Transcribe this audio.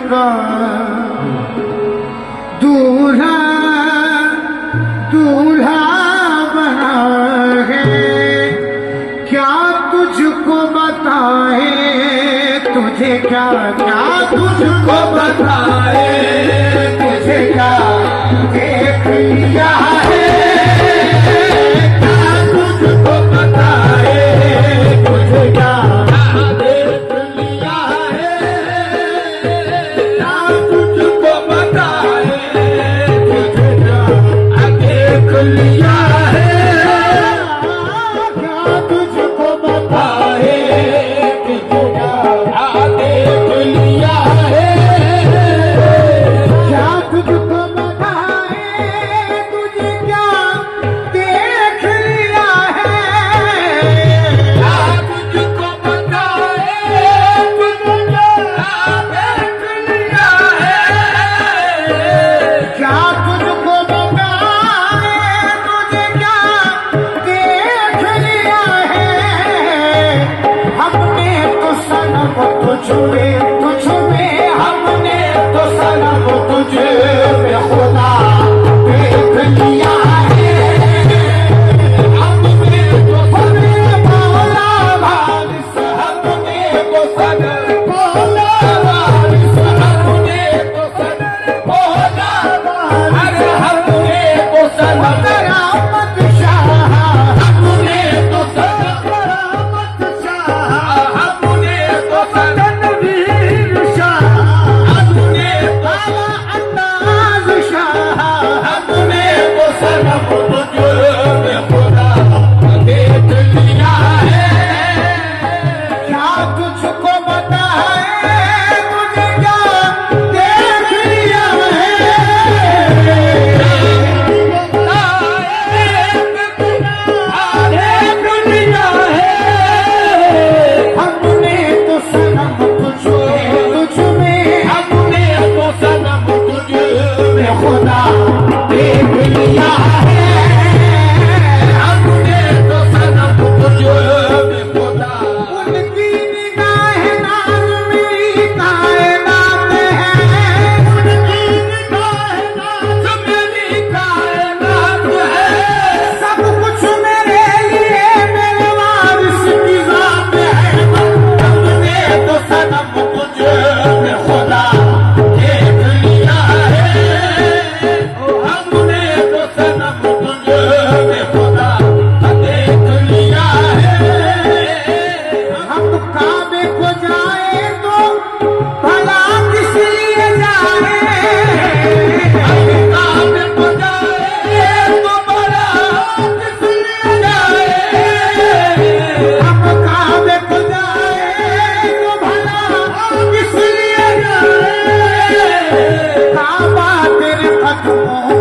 का दूल्हा दूल्हा बना है। क्या तुझको बताए, तुझे क्या क्या तुझको बताए, तुझे क्या देख लिया है, क्या तुझको बताए, तुझे क्या देख लिया है, क्या तुझको बताए, तुझे क्या देख लिया है, क्या तुझको बताए, तुझे क्या देख लिया है, क्या तुझको बताए, तुझे क्या देख लिया है, क्या तुझको बताए, तुझे क्या देख लिया है, क्या तुझको बताए, तुझे क्या देख लिया है। हमने तो सनम तुझ में हमने तो सनम तुझ में खुदा देख लिया है। हमने तो सनम मौला वारिस, हमने तो सनम मौला वारिस, हमने तो सनम मौला वारिस, अरे हमने तो सनम रहमत शाह, हमने तो सनम रहमत शाह, हमने तो सनम वीर शाह, हमने तो अंदाज शाह, हमने तो सनम तुझ में खुदा देख लिया है। क्या तुझको पता है, तुझे क्या देख लिया है, देख लिया है। हमने तो सनम तुझ में हमने तो सनम तुझ में खुदा देख लिया है। हमने तो सनम तुझ में खुदा, उनकी निगाह नाज मेरी कायनात है, उनकी निगाह नाज मेरी कायनात है। सब कुछ मेरे लिए मेरे वारिस की जात है। हमने तो सनम तुझ में खुदा देख लिया है, हमने तो सनम तुझ में खुदा देख लिया है। हम काबे को जाए तो भला किस लिए जाए, हम काबे को जाए तो भला किस लिए जाए, हम काबे को जाए तो भला किस लिए जाए। काबा तेरे कदमों